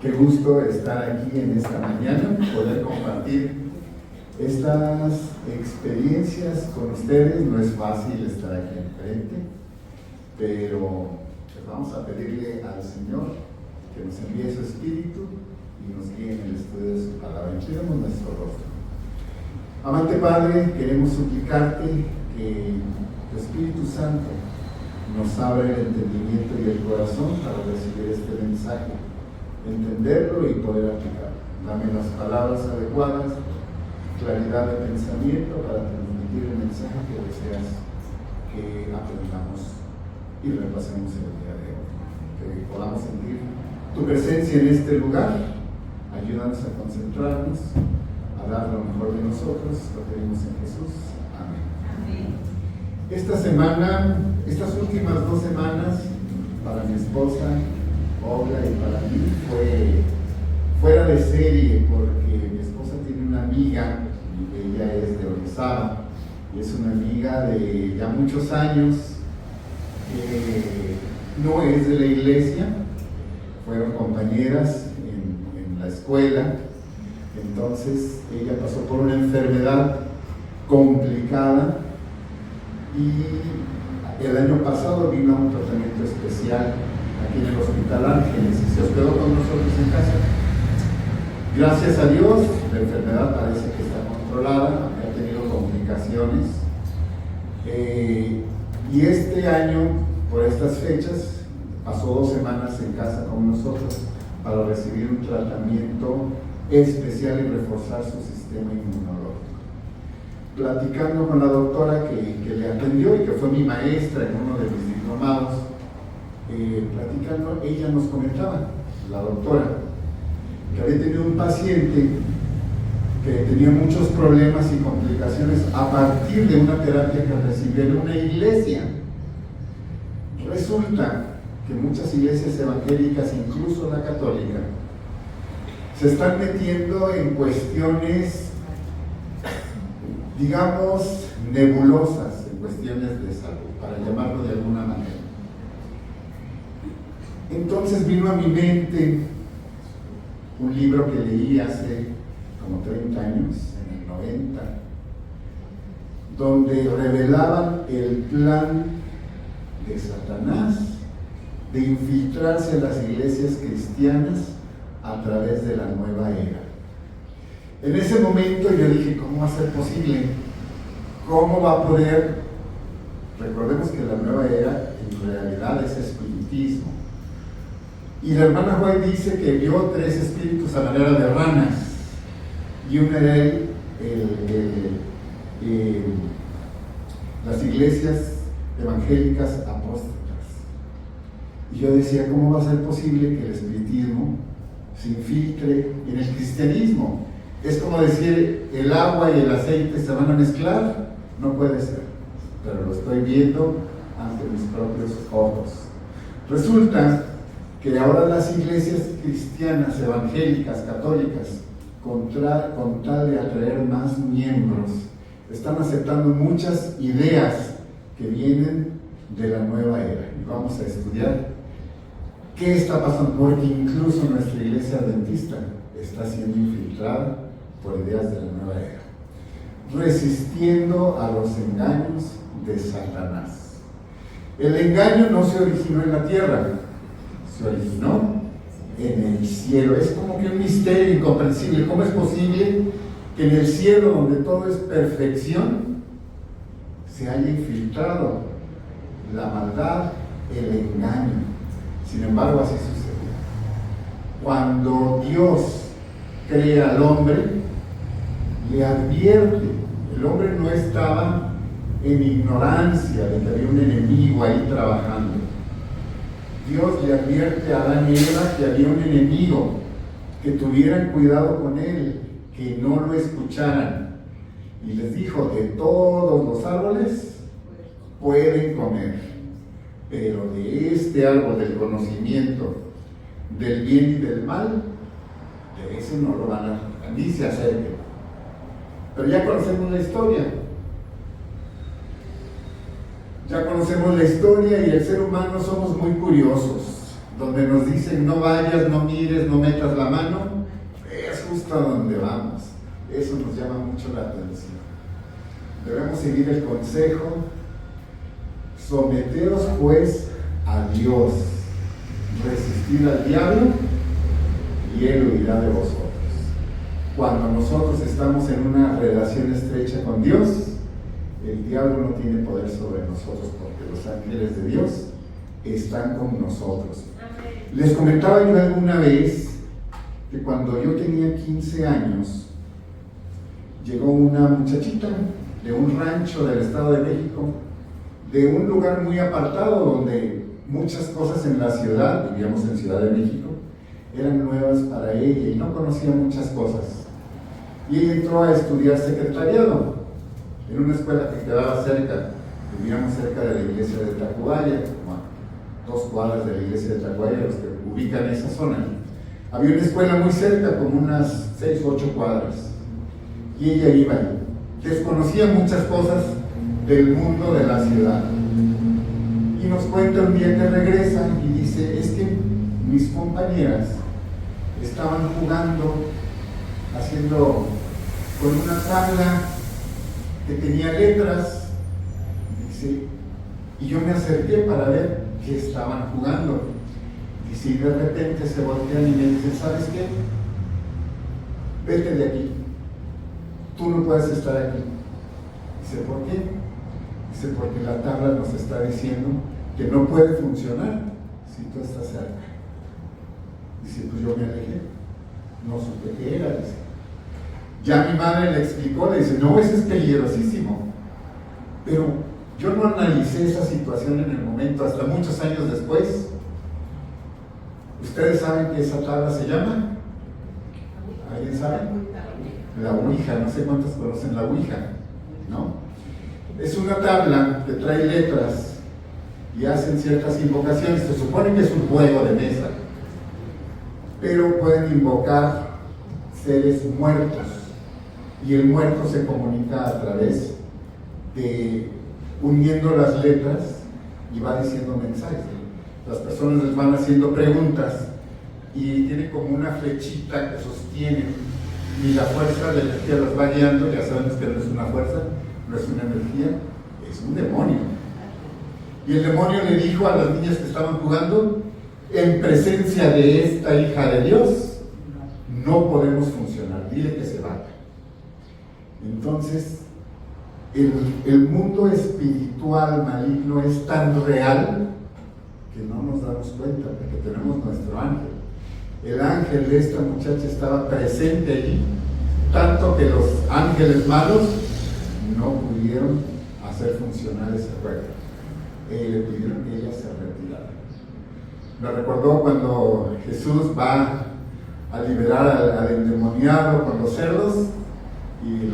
Qué gusto estar aquí en esta mañana, poder compartir estas experiencias con ustedes. No es fácil estar aquí enfrente, pero vamos a pedirle al Señor que nos envíe su Espíritu y nos guíe en el estudio de su palabra. Inclinemos nuestro rostro. Amante Padre, queremos suplicarte que tu Espíritu Santo nos abra el entendimiento y el corazón para recibir este mensaje, entenderlo y poder aplicarlo. Dame las palabras adecuadas, claridad de pensamiento para transmitir el mensaje que deseas que aprendamos y repasemos el día de hoy. Que podamos sentir tu presencia en este lugar. Ayúdanos a concentrarnos, a dar lo mejor de nosotros. Lo pedimos en Jesús. Amén. Esta semana, estas últimas 2 semanas, para mi esposa Olga y para mí fue fuera de serie, porque mi esposa tiene una amiga, y ella es de Orizaba, y es una amiga de ya muchos años, que no es de la iglesia, fueron compañeras en la escuela. Entonces ella pasó por una enfermedad complicada y el año pasado vino a un tratamiento especial aquí en el Hospital Ángeles y se hospedó con nosotros en casa. Gracias a Dios, la enfermedad parece que está controlada, ha tenido complicaciones. Y este año, por estas fechas, pasó 2 semanas en casa con nosotros para recibir un tratamiento especial y reforzar su sistema inmunológico. Platicando con la doctora que le atendió y que fue mi maestra en uno de mis diplomados, platicando, ella nos comentaba, la doctora, que había tenido un paciente que tenía muchos problemas y complicaciones a partir de una terapia que recibió en una iglesia. Resulta que muchas iglesias evangélicas, incluso la católica, se están metiendo en cuestiones, digamos, nebulosas, en cuestiones de salud, para llamarlo de alguna manera. Entonces vino a mi mente un libro que leí hace como 30 años, en el 90, donde revelaban el plan de Satanás de infiltrarse en las iglesias cristianas a través de la nueva era. En ese momento yo dije, ¿cómo va a ser posible? ¿Cómo va a poder? Recordemos que la nueva era en realidad es espiritismo. Y la hermana Joy dice que vio 3 espíritus a manera de ranas, y una era las iglesias evangélicas apóstatas. Y yo decía, ¿cómo va a ser posible que el espiritismo se infiltre en el cristianismo? Es como decir, el agua y el aceite se van a mezclar. No puede ser, pero lo estoy viendo ante mis propios ojos. Resulta que ahora las iglesias cristianas, evangélicas, católicas, con tal de atraer más miembros, están aceptando muchas ideas que vienen de la nueva era. Y vamos a estudiar qué está pasando, porque incluso nuestra iglesia adventista está siendo infiltrada por ideas de la nueva era, resistiendo a los engaños de Satanás. El engaño no se originó en la tierra, se originó en el cielo. Es como que un misterio incomprensible. ¿Cómo es posible que en el cielo, donde todo es perfección, se haya infiltrado la maldad, el engaño? Sin embargo, así sucedió. Cuando Dios crea al hombre, le advierte. El hombre no estaba en ignorancia de que había un enemigo ahí trabajando. Dios le advierte a Adán y Eva que había un enemigo, que tuvieran cuidado con él, que no lo escucharan. Y les dijo, de todos los árboles pueden comer, pero de este árbol del conocimiento del bien y del mal, de ese no lo van a, ni se acerquen. Pero ya conocemos la historia. Ya conocemos la historia y el ser humano somos muy curiosos. donde nos dicen no vayas, no mires, no metas la mano, es justo a donde vamos. Eso nos llama mucho la atención. Debemos seguir el consejo: someteos pues a Dios, resistir al diablo y él huirá de vosotros. Cuando nosotros estamos en una relación estrecha con Dios, el diablo no tiene poder sobre nosotros, porque los ángeles de Dios están con nosotros. Les comentaba yo alguna vez que cuando yo tenía 15 años, llegó una muchachita de un rancho del Estado de México, de un lugar muy apartado donde muchas cosas en la ciudad, vivíamos en Ciudad de México, eran nuevas para ella y no conocía muchas cosas. Y ella entró a estudiar secretariado en una escuela que quedaba cerca, vivíamos cerca de la iglesia de Tacubaya, como a 2 cuadras de la iglesia de Tacubaya, los que ubican esa zona. Había una escuela muy cerca, como unas 6 o 8 cuadras, y ella iba ahí. Desconocía muchas cosas del mundo de la ciudad. Y nos cuenta un día que regresa y dice: es que mis compañeras estaban jugando, haciendo con una tabla que tenía letras, dice, y yo me acerqué para ver qué estaban jugando. Dice, y de repente se voltean y me dicen: ¿sabes qué? Vete de aquí, tú no puedes estar aquí. Dice, ¿por qué? Dice, porque la tabla nos está diciendo que no puede funcionar si tú estás cerca. Dice, pues yo me alejé, no supe qué era. Dice, ya mi madre le explicó, le dice, no, eso es peligrosísimo. Pero yo no analicé esa situación en el momento, hasta muchos años después. ¿Ustedes saben qué esa tabla se llama? ¿Alguien sabe? La Ouija, no sé cuántos conocen la Ouija, ¿no? Es una tabla que trae letras y hacen ciertas invocaciones. Se supone que es un juego de mesa, pero pueden invocar seres muertos, y el muerto se comunica a través de uniendo las letras y va diciendo mensajes. Las personas les van haciendo preguntas y tiene como una flechita que sostiene, y la fuerza de la energía los va guiando. Ya sabemos que no es una fuerza, no es una energía, es un demonio. Y el demonio le dijo a las niñas que estaban jugando: en presencia de esta hija de Dios no podemos funcionar, dile que se vaya. Entonces el mundo espiritual maligno es tan real que no nos damos cuenta, porque tenemos nuestro ángel. El ángel de esta muchacha estaba presente allí, tanto que los ángeles malos no pudieron hacer funcionar ese juego. Le pidieron que ella se retirara. Me recordó cuando Jesús va a liberar al endemoniado con los cerdos, y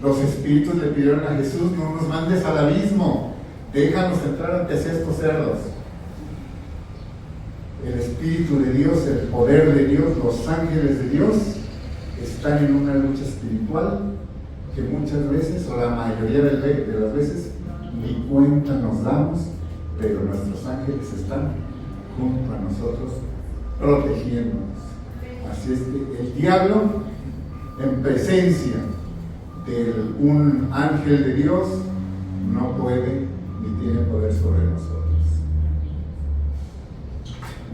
los espíritus le pidieron a Jesús: no nos mandes al abismo, déjanos entrar ante estos cerdos. El Espíritu de Dios, el poder de Dios, los ángeles de Dios están en una lucha espiritual que muchas veces, o la mayoría de las veces, ni cuenta nos damos, pero nuestros ángeles están junto a nosotros protegiéndonos. Así es que el diablo, en presencia de un ángel de Dios, no puede ni tiene poder sobre nosotros.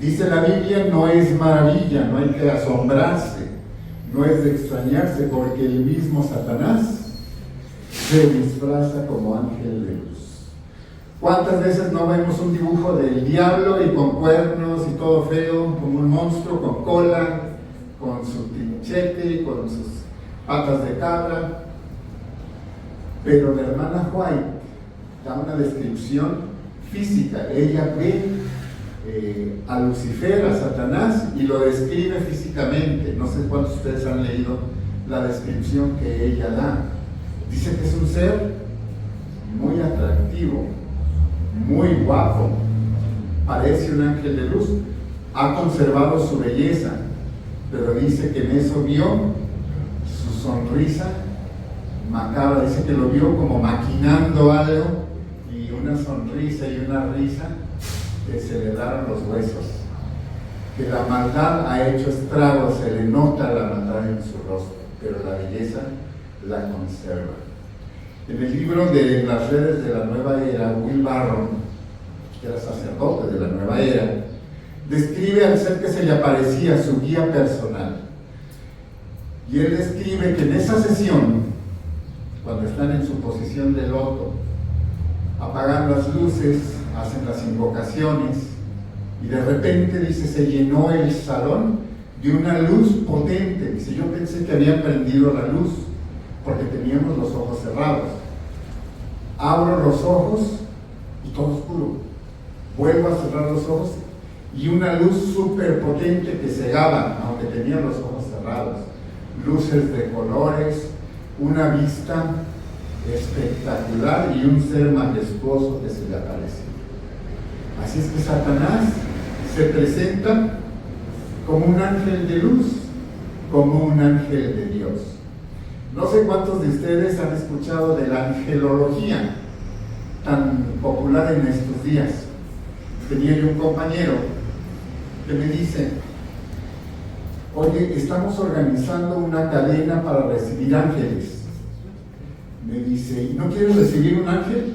Dice la Biblia, no es maravilla, no hay que asombrarse, no es de extrañarse, porque el mismo Satanás se disfraza como ángel de luz. ¿Cuántas veces no vemos un dibujo del diablo y con cuernos y todo feo, como un monstruo con cola, con su trinchete, con sus patas de cabra? Pero la hermana White da una descripción física. Ella ve a Lucifer, a Satanás, y lo describe físicamente. No sé cuántos de ustedes han leído la descripción que ella da. Dice que es un ser muy atractivo, muy guapo, parece un ángel de luz, ha conservado su belleza, pero dice que en eso vio su sonrisa macabra. Dice que lo vio como maquinando algo, y una sonrisa y una risa que se le daron los huesos, que la maldad ha hecho estragos, se le nota la maldad en su rostro, pero la belleza la conserva. En el libro de Las redes de la nueva era, Will Barron, que era sacerdote de la nueva era, describe al ser que se le aparecía su guía personal. Y él describe que en esa sesión, cuando están en su posición de loto, apagan las luces, hacen las invocaciones, y de repente, dice, se llenó el salón de una luz potente. Dice, yo pensé que habían prendido la luz, porque teníamos los ojos cerrados. Abro los ojos y todo oscuro. Vuelvo a cerrar los ojos y una luz súper potente que cegaba, aunque tenía los ojos cerrados. Luces de colores, una vista espectacular y un ser majestuoso que se le aparece. Así es que Satanás se presenta como un ángel de luz, como un ángel de Dios. No sé cuántos de ustedes han escuchado de la angelología tan popular en estos días. Tenía yo un compañero que me dice, oye, estamos organizando una cadena para recibir ángeles. Me dice, ¿y no quieres recibir un ángel?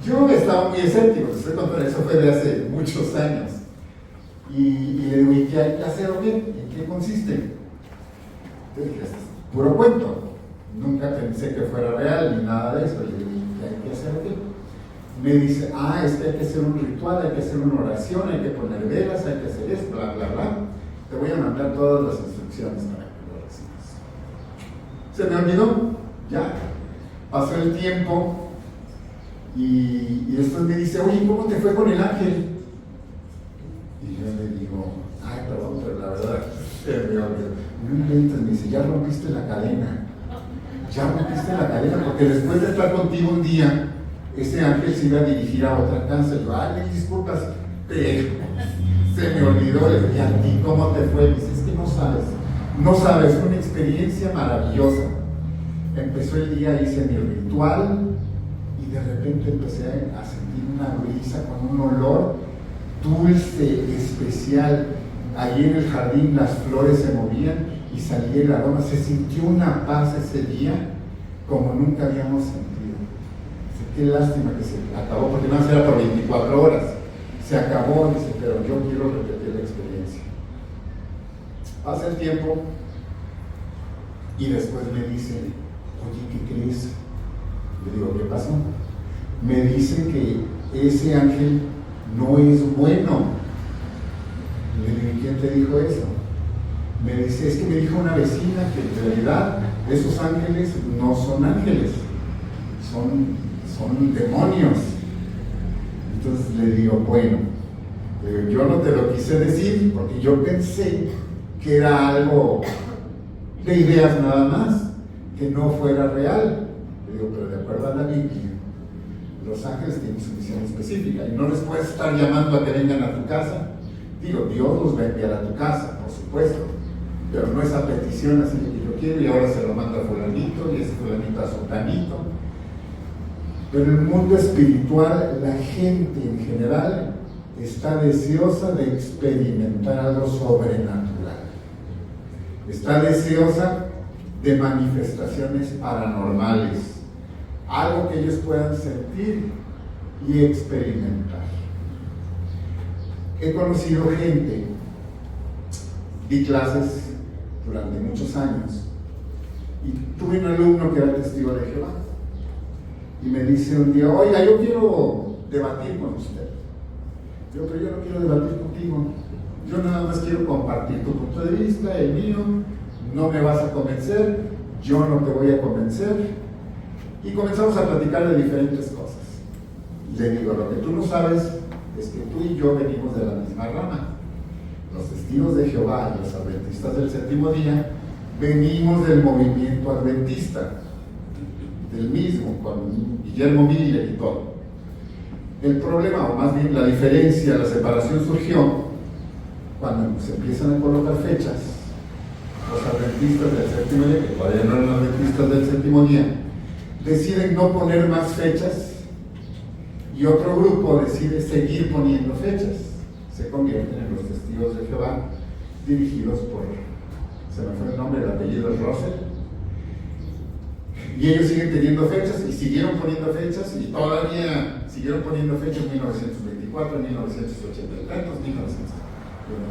Yo estaba muy escéptico, eso fue de hace muchos años. Y le digo, ¿y qué hay que hacer o qué? ¿En qué consiste? Entonces dije, esto es puro cuento. Nunca pensé que fuera real ni nada de eso. Le digo, ¿qué hay que hacer o qué? Me dice, es que hay que hacer un ritual, hay que hacer una oración, hay que poner velas, hay que hacer esto, bla, bla, bla. Te voy a mandar todas las instrucciones para que lo recibas. Se me olvidó, ya. Pasó el tiempo y después me dice, oye, ¿cómo te fue con el ángel? Y yo le digo, perdón, pero la verdad se me olvidó. No inventes, me dice, ya rompiste la cadena. Ya rompiste la cadena, porque después de estar contigo un día, ese ángel se iba a dirigir a otra casa. Y yo, mil disculpas, pero se me olvidó. Le dije, ¿a ti cómo te fue? Me dice, es que no sabes, fue una experiencia maravillosa. Empezó el día, hice mi ritual y de repente empecé a sentir una brisa con un olor dulce, especial. Allí en el jardín las flores se movían y salía el aroma. Se sintió una paz ese día como nunca habíamos sentido. Qué lástima que se acabó, porque no era por 24 horas. Se acabó, dice, pero yo quiero repetir la experiencia. Pasa el tiempo y después me dice, oye, ¿qué crees? Le digo, ¿qué pasó? Me dice que ese ángel no es bueno. Le digo, ¿quién te dijo eso? Me dice, es que me dijo una vecina que en realidad esos ángeles no son ángeles, son demonios. Entonces le digo, bueno, yo no te lo quise decir porque yo pensé que era algo de ideas nada más, que no fuera real. Le digo, pero de acuerdo a la Biblia, los ángeles tienen su misión específica y no les puedes estar llamando a que vengan a tu casa. Digo, Dios los va a enviar a tu casa, por supuesto, pero no es a petición así de que yo quiero y ahora se lo mando a fulanito y ese fulanito a sultanito. Pero en el mundo espiritual, la gente en general está deseosa de experimentar algo sobrenatural. Está deseosa de manifestaciones paranormales, algo que ellos puedan sentir y experimentar. He conocido gente, di clases durante muchos años y tuve un alumno que era testigo de Jehová y me dice un día, oiga, yo quiero debatir con usted. Pero yo no quiero debatir contigo, yo nada más quiero compartir tu punto de vista, el mío, no me vas a convencer, yo no te voy a convencer. Y comenzamos a platicar de diferentes cosas. Le digo, lo que tú no sabes es que tú y yo venimos de la misma rama. Los testigos de Jehová y los adventistas del séptimo día venimos del movimiento adventista, del mismo, con Guillermo Miller y todo. El problema, o más bien la diferencia, la separación surgió cuando se empiezan a colocar fechas. Los adventistas del séptimo día, que todavía no eran adventistas del séptimo día, deciden no poner más fechas Y otro grupo decide seguir poniendo fechas. Se convierten en los testigos de Jehová, dirigidos por, se me fue el nombre, el apellido es Russell. Y ellos siguen teniendo fechas y siguieron poniendo fechas y todavía siguieron poniendo fechas en 1924, en 1980 y tantos,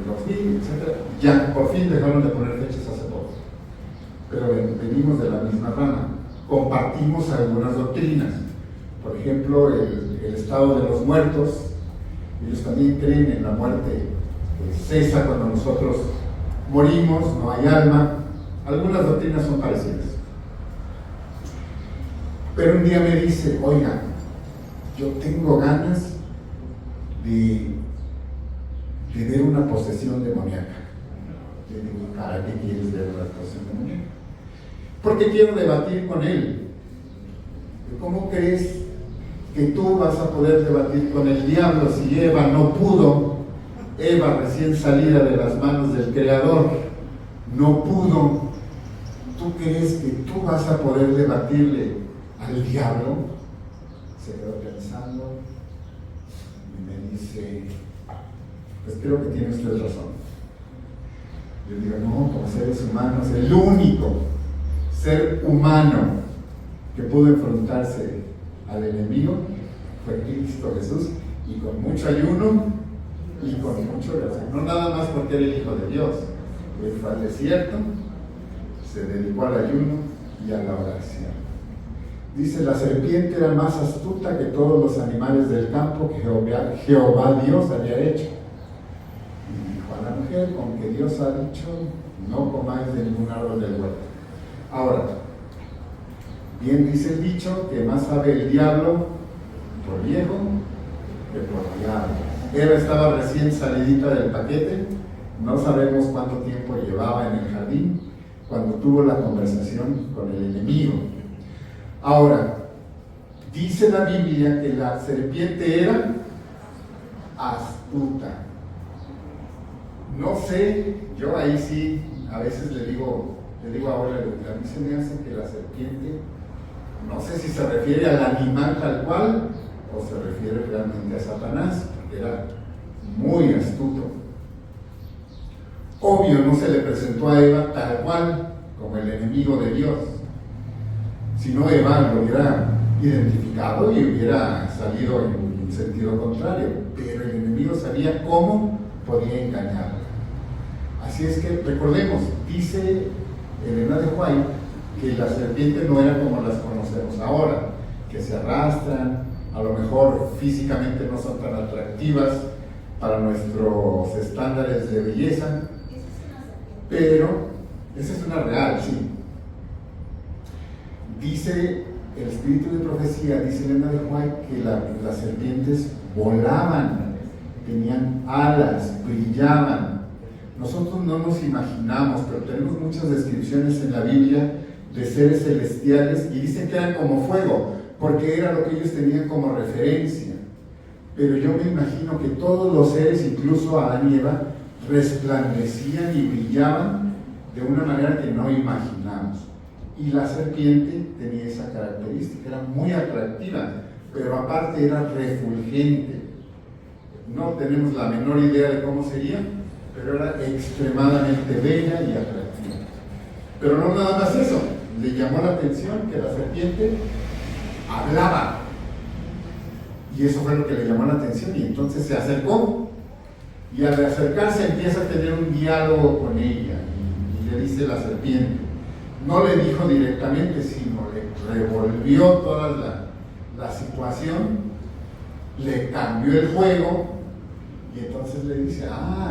2000, etc. Ya por fin dejaron de poner fechas hace poco. Pero venimos de la misma rama. Compartimos algunas doctrinas. Por ejemplo, el estado de los muertos. Ellos también creen en la muerte que cesa cuando nosotros morimos, no hay alma. Algunas doctrinas son parecidas. Pero un día me dice, oiga, yo tengo ganas de ver una posesión demoníaca. Yo digo, ¿para qué quieres ver una posesión demoníaca? Porque quiero debatir con él. ¿Cómo crees que tú vas a poder debatir con el diablo si Eva no pudo? Eva recién salida de las manos del Creador, no pudo. ¿Tú crees que tú vas a poder debatirle al diablo? Se quedó pensando y me dice, pues creo que tiene usted razón. Yo digo, no, como seres humanos, el único ser humano que pudo enfrentarse al enemigo fue Cristo Jesús, y con mucho ayuno y con mucho oración. No nada más porque era el Hijo de Dios. Él fue al desierto, se dedicó al ayuno y a la oración. Dice, la serpiente era más astuta que todos los animales del campo que Jehová Dios había hecho. Y dijo a la mujer, con que Dios ha dicho, no comáis de ningún árbol del huerto. Ahora, bien dice el dicho, que más sabe el diablo por viejo que por diablo. Eva estaba recién salidita del paquete, no sabemos cuánto tiempo llevaba en el jardín cuando tuvo la conversación con el enemigo. Ahora, dice la Biblia que la serpiente era astuta. No sé, yo ahí sí, a veces le digo ahora, a mí se me hace que la serpiente, no sé si se refiere al animal tal cual o se refiere realmente a Satanás, porque era muy astuto. Obvio, no se le presentó a Eva tal cual como el enemigo de Dios. Si no, Eva lo hubiera identificado y hubiera salido en sentido contrario, pero el enemigo sabía cómo podía engañarla. Así es que recordemos, dice Elena de White, que las serpientes no eran como las conocemos ahora, que se arrastran, a lo mejor físicamente no son tan atractivas para nuestros estándares de belleza, pero esa es una real, sí. Dice el espíritu de profecía, dice Elena de White, que las serpientes volaban, tenían alas, brillaban. Nosotros no nos imaginamos, pero tenemos muchas descripciones en la Biblia de seres celestiales y dicen que eran como fuego, porque era lo que ellos tenían como referencia. Pero yo me imagino que todos los seres, incluso Adán y Eva, resplandecían y brillaban de una manera que no imaginamos. Y la serpiente tenía esa característica, era muy atractiva, pero aparte era refulgente. No tenemos la menor idea de cómo sería, pero era extremadamente bella y atractiva. Pero no nada más eso, le llamó la atención que la serpiente hablaba. Y eso fue lo que le llamó la atención, y entonces se acercó. Y al acercarse empieza a tener un diálogo con ella, y le dice la serpiente. No le dijo directamente, sino le revolvió toda la situación, le cambió el juego, y entonces le dice,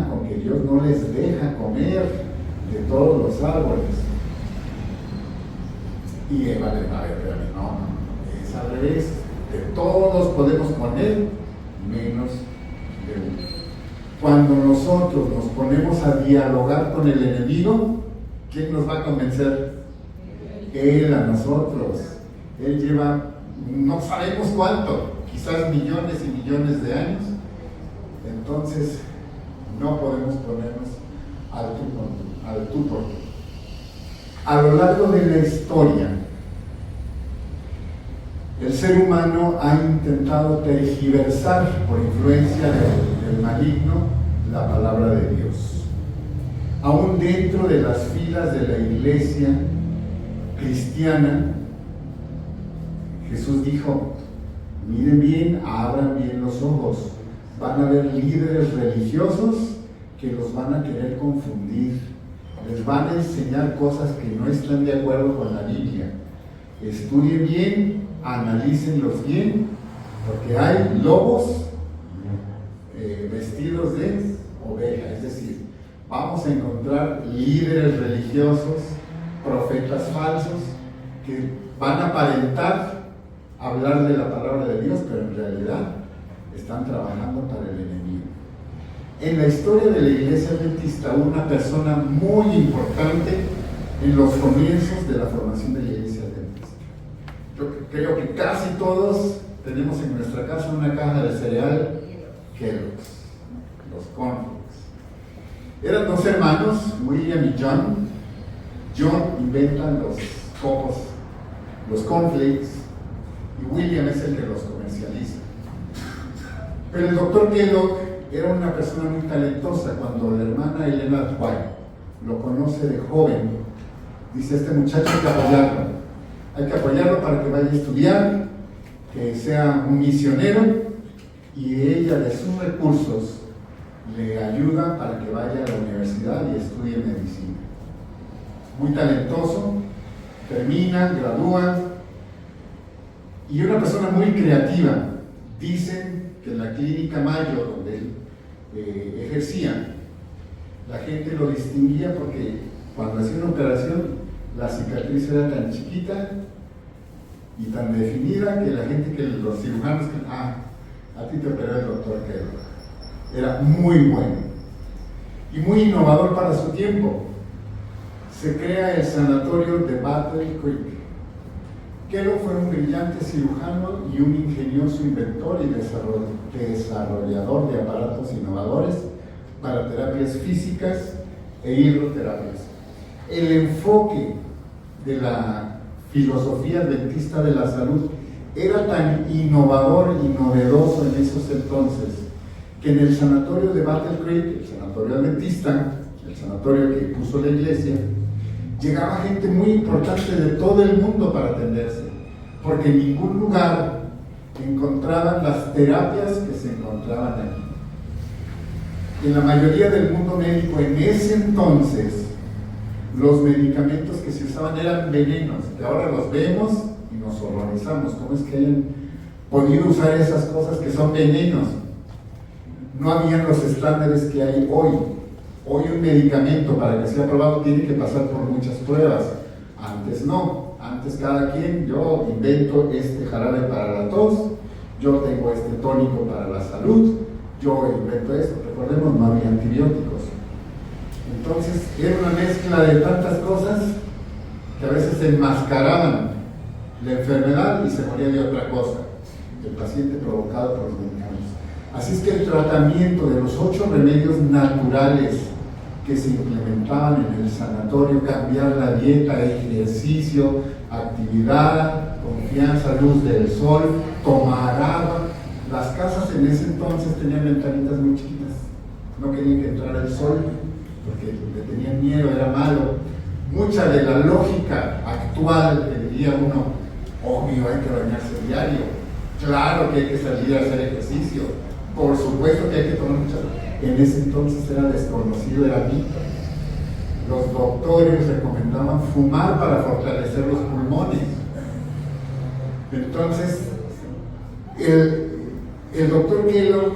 con que Dios no les deja comer de todos los árboles. Y Eva le va a ver, no, es al revés, de todos podemos comer, menos de uno. Cuando nosotros nos ponemos a dialogar con el enemigo, ¿quién nos va a convencer? Él a nosotros. Él lleva, no sabemos cuánto, quizás millones y millones de años. Entonces, no podemos ponernos al tú por tú. A lo largo de la historia, el ser humano ha intentado tergiversar por influencia del maligno la palabra de Dios. Aún dentro de las filas de la iglesia cristiana, Jesús dijo: miren bien, abran bien los ojos, van a haber líderes religiosos que los van a querer confundir, les van a enseñar cosas que no están de acuerdo con la Biblia. Estudien bien, analícenlos bien, porque hay lobos vestidos de oveja, es decir, vamos a encontrar líderes religiosos, profetas falsos, que van a aparentar hablar de la palabra de Dios, pero en realidad están trabajando para el enemigo. En la historia de la iglesia adventista, una persona muy importante en los comienzos de la formación de la iglesia adventista. Yo creo que casi todos tenemos en nuestra casa una caja de cereal Kellogg's, los cornflakes. Eran dos hermanos, William y John. John inventa los copos, los cornflakes, y William es el que los comercializa. Pero el doctor Kellogg era una persona muy talentosa. Cuando la hermana Elena White lo conoce de joven, dice: este muchacho hay que apoyarlo para que vaya a estudiar, que sea un misionero, y ella de sus recursos le ayuda para que vaya a la universidad y estudie medicina. Muy talentoso, termina, gradúa, y una persona muy creativa. Dicen que en la clínica Mayo, donde él ejercía, la gente lo distinguía porque cuando hacía una operación, la cicatriz era tan chiquita y tan definida que la gente, que los cirujanos, a ti te operó el doctor Kellogg. Era muy bueno y muy innovador para su tiempo. Se crea el sanatorio de Battle Creek. Kellogg fue un brillante cirujano y un ingenioso inventor y desarrollador de aparatos innovadores para terapias físicas e hidroterapias. El enfoque de la filosofía adventista de la salud era tan innovador y novedoso en esos entonces que en el sanatorio de Battle Creek, el sanatorio adventista, el sanatorio que puso la iglesia, llegaba gente muy importante de todo el mundo para atenderse, porque en ningún lugar encontraban las terapias que se encontraban aquí. En la mayoría del mundo médico en ese entonces, los medicamentos que se usaban eran venenos, que ahora los vemos y nos horrorizamos. ¿Cómo es que hayan podido usar esas cosas que son venenos? No habían los estándares que hay hoy. Hoy un medicamento, para que sea aprobado, tiene que pasar por muchas pruebas. Antes no. Antes cada quien: yo invento este jarabe para la tos, yo tengo este tónico para la salud, yo invento esto. Recordemos, no había antibióticos. Entonces era una mezcla de tantas cosas que a veces enmascaraban la enfermedad y se moría de otra cosa, el paciente provocado por los medicamentos. Así es que el tratamiento de los 8 remedios naturales que se implementaban en el sanatorio, cambiar la dieta, ejercicio, actividad, confianza, luz del sol, tomar agua. Las casas en ese entonces tenían ventanitas muy chiquitas, no querían que entrara el sol porque le tenían miedo, era malo. Mucha de la lógica actual que diría uno: obvio, hay que bañarse diario, claro que hay que salir a hacer ejercicio, por supuesto que hay que tomar mucha agua. En ese entonces era desconocido, era mito. Los doctores recomendaban fumar para fortalecer los pulmones. Entonces, el doctor Kellogg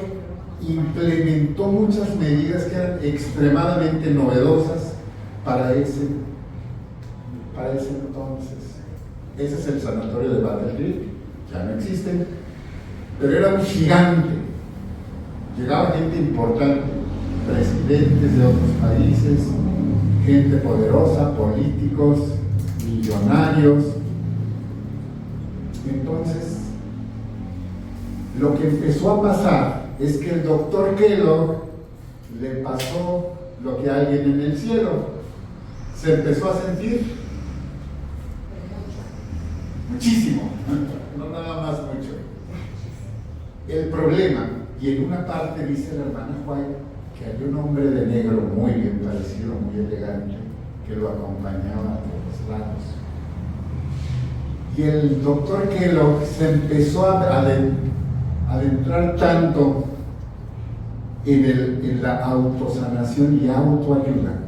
implementó muchas medidas que eran extremadamente novedosas para ese entonces. Ese es el sanatorio de Battle Creek, ya no existen, pero era un gigante. Llegaba gente importante, presidentes de otros países, gente poderosa, políticos, millonarios. Entonces, lo que empezó a pasar es que el doctor Kellogg le pasó lo que a alguien en el cielo. Se empezó a sentir muchísimo, no nada El problema, y en una parte dice la hermana White que había un hombre de negro muy bien parecido, muy elegante, que lo acompañaba a todos lados. Y el doctor Kellogg se empezó a adentrar tanto en la autosanación y autoayuda,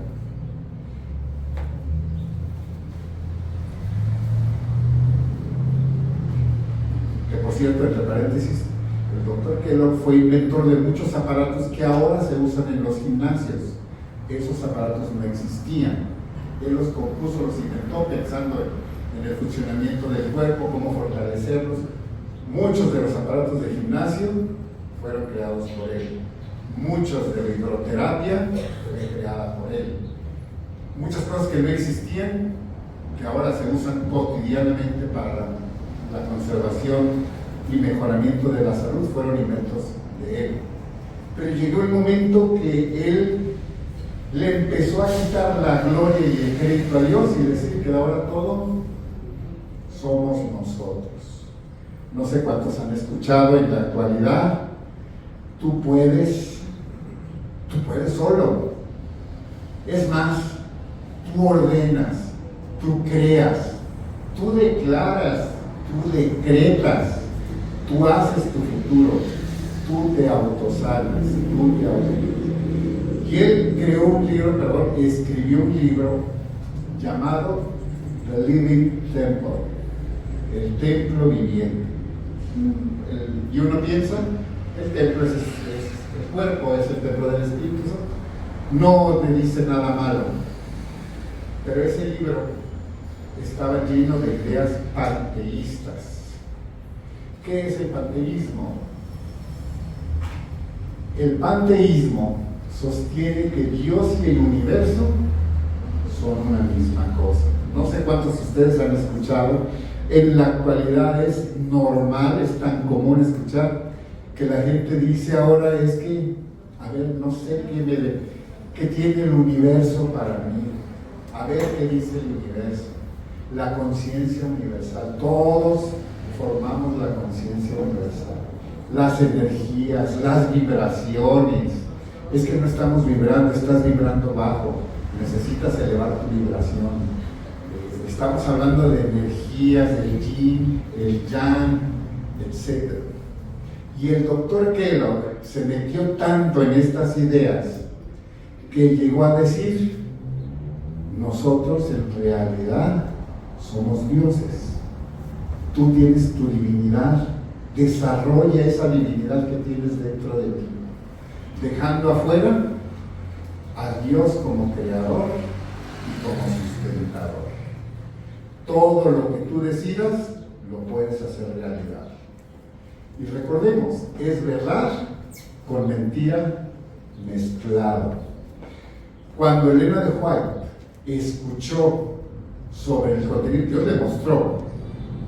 que por cierto, entre paréntesis, el doctor Kellogg fue inventor de muchos aparatos que ahora se usan en los gimnasios. Esos aparatos no existían. Él los compuso, los inventó pensando en el funcionamiento del cuerpo, cómo fortalecerlos. Muchos de los aparatos de gimnasio fueron creados por él. Muchos de la hidroterapia fue creada por él. Muchas cosas que no existían, que ahora se usan cotidianamente para la conservación y mejoramiento de la salud, fueron inventos de él. Pero llegó el momento que él le empezó a quitar la gloria y el crédito a Dios y decir que ahora todo somos nosotros. No sé cuántos han escuchado en la actualidad: tú puedes solo. Es más, tú ordenas, tú creas, tú declaras, tú decretas, tú haces tu futuro, tú te autosalvas, tú te autoayudas. Y él escribió un libro llamado The Living Temple, el templo viviente. Y uno piensa, el templo es el cuerpo, es el templo del Espíritu Santo. No te dice nada malo, pero ese libro estaba lleno de ideas panteístas. ¿Qué es el panteísmo? El panteísmo sostiene que Dios y el universo son una misma cosa. No sé cuántos de ustedes han escuchado. En la actualidad es normal, es tan común escuchar que la gente dice ahora es que, a ver, no sé qué tiene el universo para mí. A ver qué dice el universo. La conciencia universal. Todos formamos la conciencia universal. Las energías, las vibraciones. Es que no estamos vibrando, estás vibrando bajo. Necesitas elevar tu vibración. Estamos hablando de energías, del yin, el yang, etc. Y el doctor Kellogg se metió tanto en estas ideas que llegó a decir: nosotros en realidad somos dioses. Tú tienes tu divinidad, desarrolla esa divinidad que tienes dentro de ti, dejando afuera a Dios como creador y como sustentador. Todo lo que tú decidas lo puedes hacer realidad. Y recordemos, es verdad con mentira mezclado. Cuando Elena de White escuchó sobre el contenido, Dios le mostró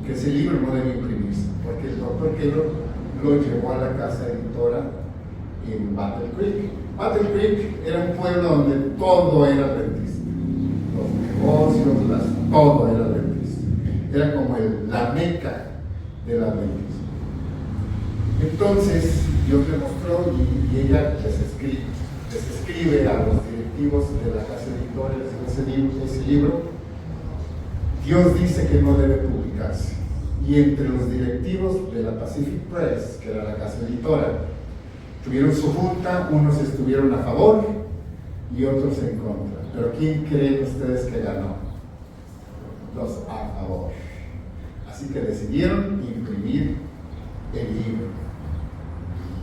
que ese libro no debe imprimirse, porque el doctor Kellogg lo llevó a la casa editora en Battle Creek. Battle Creek era un pueblo donde todo era adventista. Los negocios, todo era adventista. Era como la meca del adventismo. Entonces Dios le mostró y ella les escribe a los directivos de la casa editora ese libro. Dios dice que no debe publicarse. Y entre los directivos de la Pacific Press, que era la casa editora, tuvieron su junta, unos estuvieron a favor y otros en contra. Pero ¿quién creen ustedes que ganó? Los a favor. Así que decidieron imprimir el libro.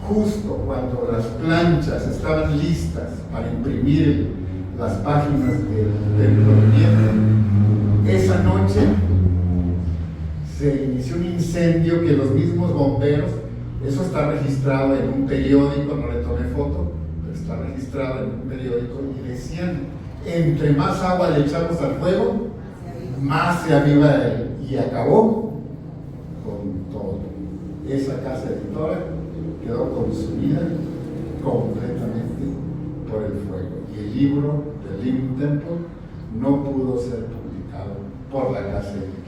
Justo cuando las planchas estaban listas para imprimir las páginas del templo viviente, esa noche se inició un incendio que los mismos bomberos, eso está registrado en un periódico, no le tomé foto, pero está registrado en un periódico, y decían: entre más agua le echamos al fuego, más se aviva él. Y acabó con todo. Esa casa editora quedó consumida completamente por el fuego. Y el libro del Living Temple no pudo ser publicado por la casa editora.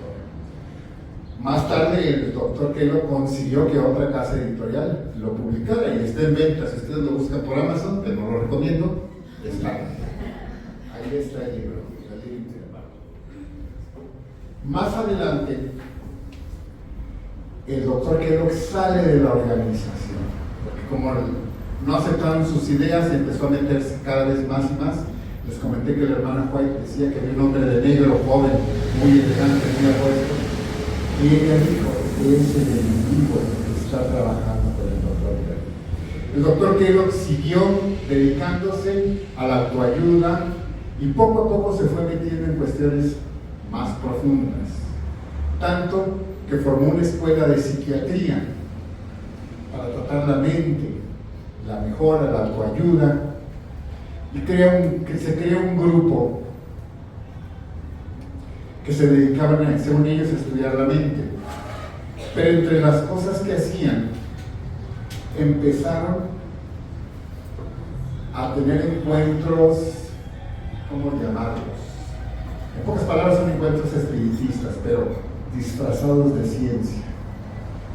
Más tarde el doctor Kellogg consiguió que otra casa editorial lo publicara y está en venta. Si ustedes lo buscan por Amazon, que no lo recomiendo, está. Ahí está el libro. Más adelante, el doctor Kellogg sale de la organización, porque como no aceptaron sus ideas, empezó a meterse cada vez más y más. Les comenté que la hermana White decía que había un hombre de negro, joven, muy elegante, muy apuesto, y ella dijo, es el enemigo que está trabajando con el doctor Kellogg. El doctor Kellogg siguió dedicándose a la autoayuda y poco a poco se fue metiendo en cuestiones más profundas, tanto que formó una escuela de psiquiatría para tratar la mente, la mejora, la autoayuda, y se crea un grupo que se dedicaban, según ellos, a estudiar la mente. Pero entre las cosas que hacían, empezaron a tener encuentros, ¿cómo llamarlos? En pocas palabras son encuentros espiritistas, pero disfrazados de ciencia.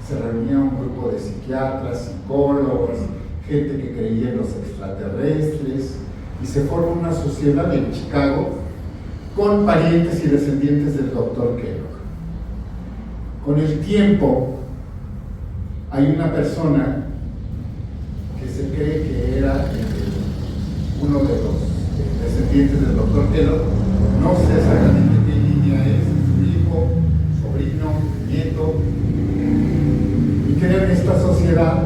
Se reunía un grupo de psiquiatras, psicólogos, gente que creía en los extraterrestres, y se forma una sociedad en Chicago con parientes y descendientes del doctor Kellogg. Con el tiempo, hay una persona que se cree que era uno de los descendientes del doctor Kellogg. No sé exactamente qué línea es, su hijo, sobrino, nieto, y crean esta sociedad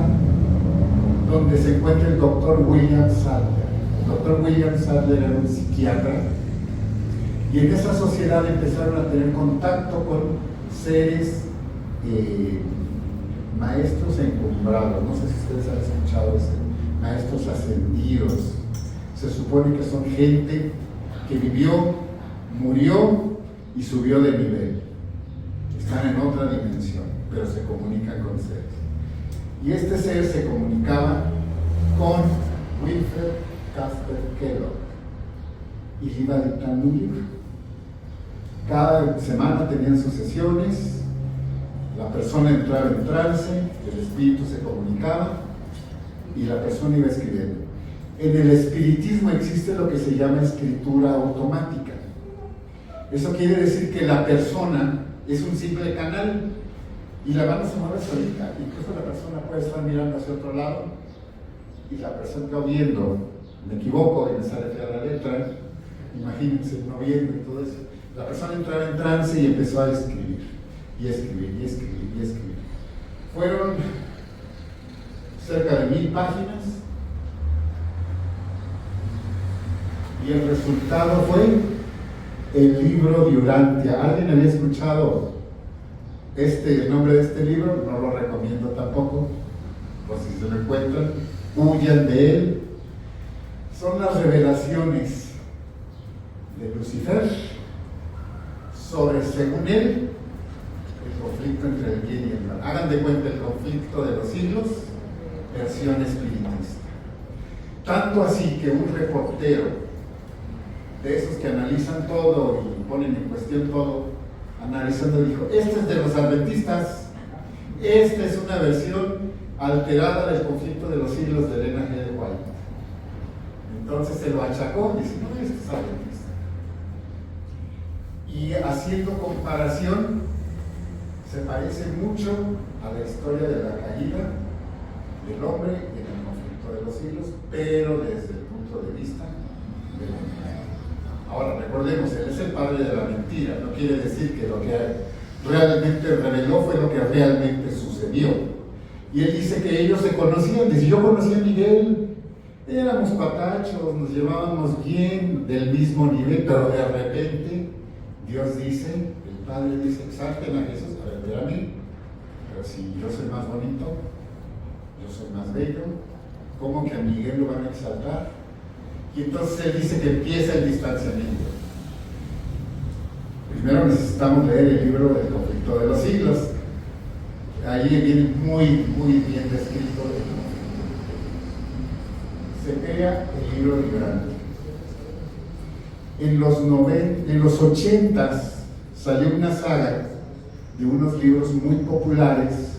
donde se encuentra el doctor William Sadler. El doctor William Sadler era un psiquiatra, y en esa sociedad empezaron a tener contacto con seres maestros encumbrados. No sé si ustedes han escuchado eso, maestros ascendidos. Se supone que son gente que vivió, murió y subió de nivel. Están en otra dimensión, pero se comunican con seres. Y este ser se comunicaba con Wilfred Casper Kellogg y le iba dictando un libro. Cada semana tenían sus sesiones, la persona entraba en trance, el espíritu se comunicaba y la persona iba escribiendo. En el espiritismo existe lo que se llama escritura automática. Eso quiere decir que la persona es un simple canal y la mano se mueve solita. Incluso la persona puede estar mirando hacia otro lado y la persona está viendo, me equivoco y me sale fea la letra, imagínense, no viendo y todo eso. La persona entraba en trance y empezó a escribir, y escribir, y escribir, y escribir. Fueron cerca de 1000 páginas y el resultado fue el libro de Urantia. ¿Alguien había escuchado el nombre de este libro? No lo recomiendo tampoco, por si se lo encuentran, huyan de él. Son las revelaciones de Lucifer sobre, según él, el conflicto entre el bien y el mal. Hagan de cuenta el conflicto de los siglos, versión espiritista. Tanto así que un reportero de esos que analizan todo y ponen en cuestión todo, analizando, dijo: este es de los adventistas, esta es una versión alterada del conflicto de los siglos de Elena G. de White. Entonces se lo achacó y dice: no, esto es adventista. Y haciendo comparación, se parece mucho a la historia de la caída del hombre en el conflicto de los siglos, pero desde el punto de vista de la humanidad. Ahora, recordemos, él es el padre de la mentira. No quiere decir que lo que realmente reveló fue lo que realmente sucedió. Y él dice que ellos se conocían. Dice: yo conocí a Miguel, éramos patachos, nos llevábamos bien, del mismo nivel, pero de repente Dios dice, el Padre dice: exalten a Jesús. A ver, a mí, pero si yo soy más bonito, yo soy más bello, ¿cómo que a Miguel lo van a exaltar? Y entonces él dice que empieza el distanciamiento. Primero necesitamos leer el libro del conflicto de los siglos. Ahí viene muy bien descrito el conflicto. Se crea el libro de Urantia. En los 80s salió una saga de unos libros muy populares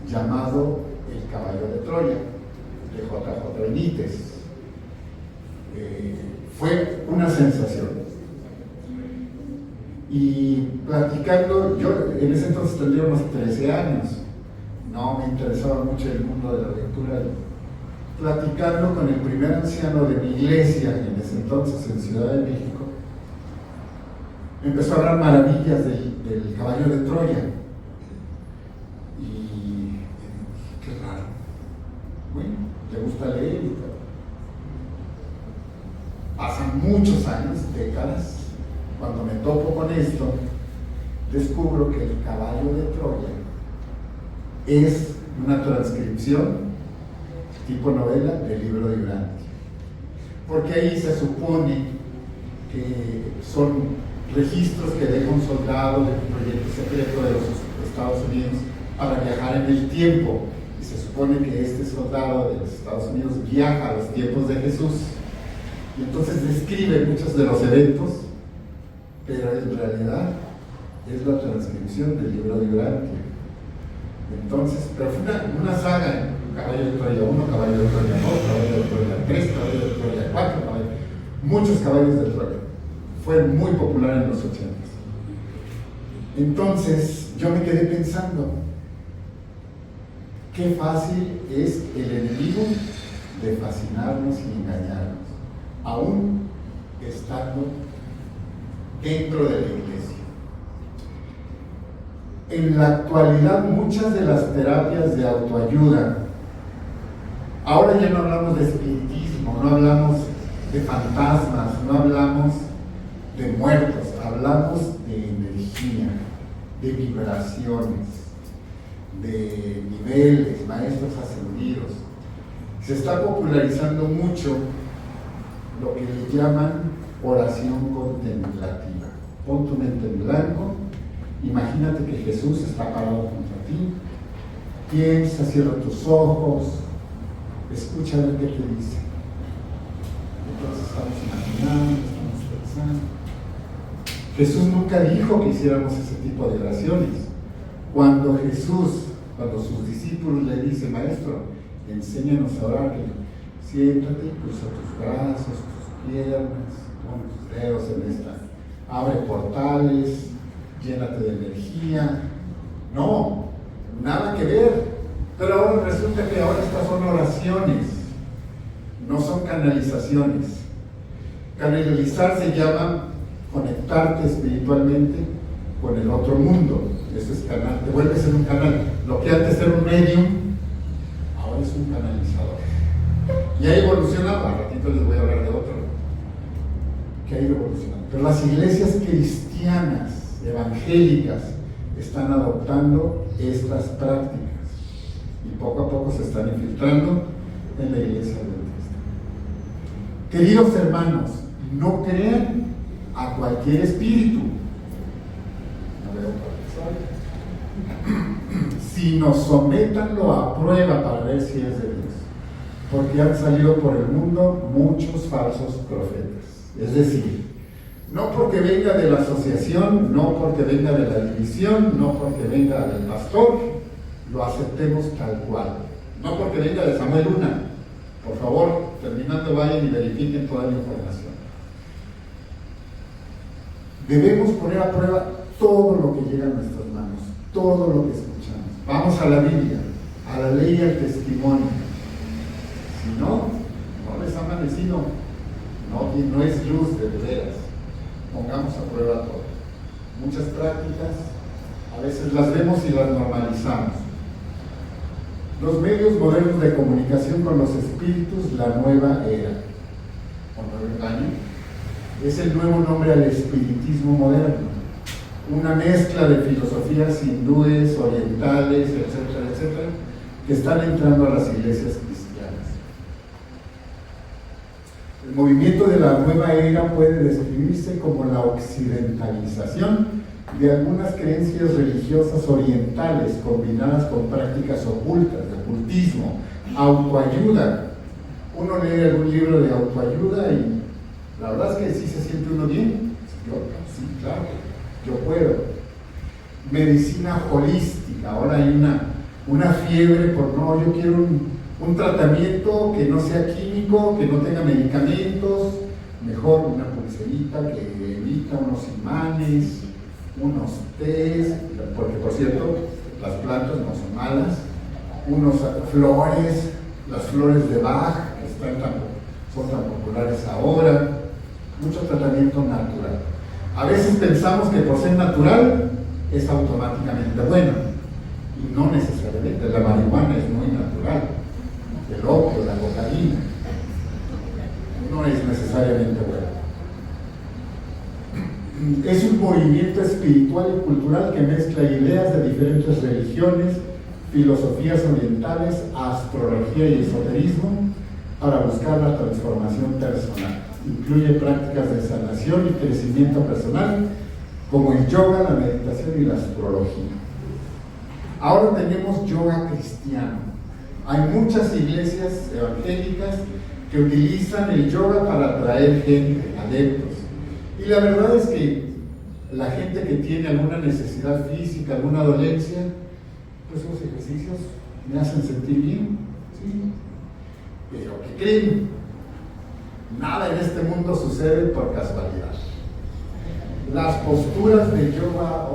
llamado El caballo de Troya, de J.J. Benítez. Fue una sensación. Y platicando, yo en ese entonces tendría unos 13 años, no me interesaba mucho el mundo de la lectura. Platicando con el primer anciano de mi iglesia, en ese entonces en Ciudad de México, empezó a hablar maravillas del caballo de Troya. Y qué raro. Bueno, le gusta leer y todo. Pasan muchos años, décadas. Cuando me topo con esto, descubro que el caballo de Troya es una transcripción tipo novela del libro de Urantia, porque ahí se supone que son registros que deja un soldado de un proyecto secreto de los Estados Unidos para viajar en el tiempo, y se supone que este soldado de los Estados Unidos viaja a los tiempos de Jesús, y entonces describe muchos de los eventos, pero en realidad es la transcripción del libro de Urantia. Entonces, pero fue una saga, caballo de Troya 1, caballo de Troya 2, caballo de Troya 3, caballo de Troya 4, muchos caballos de Troya. Fue muy popular en los 80. Entonces, yo me quedé pensando, qué fácil es el enemigo de fascinarnos y engañarnos, aún estando dentro de la iglesia. En la actualidad, muchas de las terapias de autoayuda, ahora ya no hablamos de espiritismo, no hablamos de fantasmas, no hablamos de muertos, hablamos de energía, de vibraciones, de niveles, maestros ascendidos. Se está popularizando mucho lo que le llaman oración contemplativa. Pon tu mente en blanco, imagínate que Jesús está parado junto a ti, piensa, cierra tus ojos, escucha a ver qué te dice. Entonces estamos imaginando, estamos pensando. Jesús nunca dijo que hiciéramos ese tipo de oraciones. Cuando sus discípulos le dicen, maestro, enséñanos a orar, siéntate, cruza tus brazos, tus piernas, pon tus dedos en esta, abre portales, llénate de energía. No, nada que ver. Pero ahora resulta que ahora estas son oraciones, no son canalizaciones. Canalizar se llama conectarte espiritualmente con el otro mundo. Eso es canal, te vuelves en un canal. Lo que antes era un medium, ahora es un canalizador. Y ha evolucionado, al ratito les voy a hablar de otro, que ha ido evolucionando. Pero las iglesias cristianas, evangélicas, están adoptando estas prácticas y poco a poco se están infiltrando en la iglesia adventista. Queridos hermanos, no crean a cualquier espíritu, sino sométanlo a prueba para ver si es de Dios, porque han salido por el mundo muchos falsos profetas. Es decir, no porque venga de la asociación, no porque venga de la división, no porque venga del pastor, lo aceptemos tal cual. No porque venga de Samuel Luna. Por favor, terminando vayan y verifiquen toda la información. Debemos poner a prueba todo lo que llega a nuestras manos, todo lo que escuchamos. Vamos a la Biblia, a la ley y al testimonio. Si no, no les ha amanecido, no es luz de veras. Pongamos a prueba todo. Muchas prácticas, a veces las vemos y las normalizamos. Los medios modernos de comunicación con los espíritus, la nueva era, o nuevo engaño, es el nuevo nombre al espiritismo moderno. Una mezcla de filosofías hindúes, orientales, etcétera, etcétera, que están entrando a las iglesias cristianas. El movimiento de la nueva era puede describirse como la occidentalización de algunas creencias religiosas orientales combinadas con prácticas ocultas, de ocultismo, autoayuda. Uno lee algún libro de autoayuda y la verdad es que sí se siente uno bien. Sí, claro, yo puedo. medicina holística. Ahora hay una fiebre por no, yo quiero un tratamiento que no sea químico, que no tenga medicamentos, mejor una pulserita que evita unos imanes, unos tés, porque por cierto, las plantas no son malas, unos flores, las flores de Bach, que son tan populares ahora, mucho tratamiento natural. A veces pensamos que por ser natural es automáticamente bueno, y no necesariamente. La marihuana es muy natural, el opio, la cocaína, no es necesariamente bueno. Es un movimiento espiritual y cultural que mezcla ideas de diferentes religiones, filosofías orientales, astrología y esoterismo para buscar la transformación personal. Incluye prácticas de sanación y crecimiento personal, como el yoga, la meditación y la astrología. Ahora tenemos yoga cristiano. Hay muchas iglesias evangélicas que utilizan el yoga para atraer gente, adeptos. Y la verdad es que la gente que tiene alguna necesidad física, alguna dolencia, pues los ejercicios me hacen sentir bien, ¿sí? Pero ¿qué creen? Nada en este mundo sucede por casualidad. Las posturas de yoga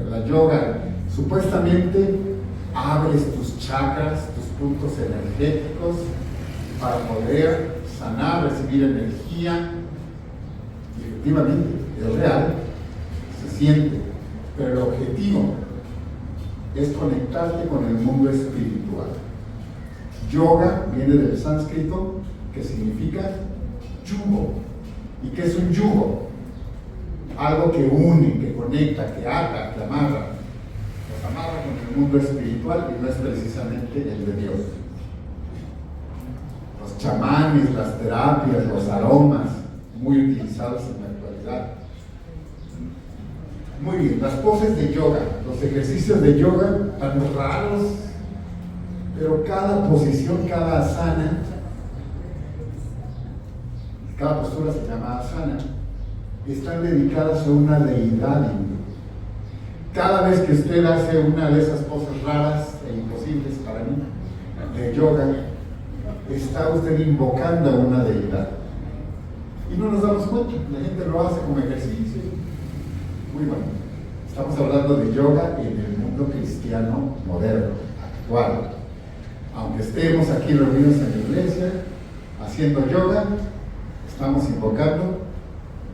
la yoga supuestamente abres tus chakras, tus puntos energéticos para poder sanar, recibir energía. Y efectivamente es real, se siente, pero el objetivo es conectarte con el mundo espiritual. Yoga viene del sánscrito, que significa yugo. ¿Y qué es un yugo? Algo que une, que conecta, que ata, que amarra. Nos amarra con el mundo espiritual y no es precisamente el de Dios. Los chamanes, las terapias, los aromas, muy utilizados en la actualidad. Muy bien, las poses de yoga, los ejercicios de yoga tan raros, pero cada posición, cada asana, cada postura se llama asana, están dedicadas a una deidad hindú. Cada vez que usted hace una de esas poses raras e imposibles para mí, de yoga, está usted invocando a una deidad. Y no nos damos cuenta, la gente lo hace como ejercicio. Muy bueno. Estamos hablando de yoga en el mundo cristiano moderno, actual. Aunque estemos aquí reunidos en la iglesia, haciendo yoga, estamos invocando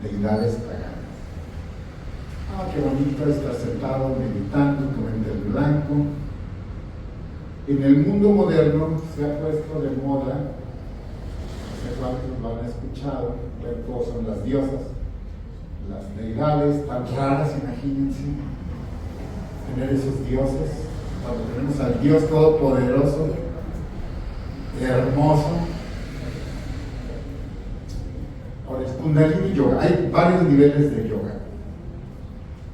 deidades paganas. Ah, qué bonito estar sentado, meditando, con el blanco. En el mundo moderno se ha puesto de moda, no sé cuántos lo han escuchado, ver cómo son las diosas, las deidades tan raras, imagínense, tener esos dioses, cuando tenemos al Dios Todopoderoso, hermoso. Ahora es Kundalini Yoga, hay varios niveles de yoga.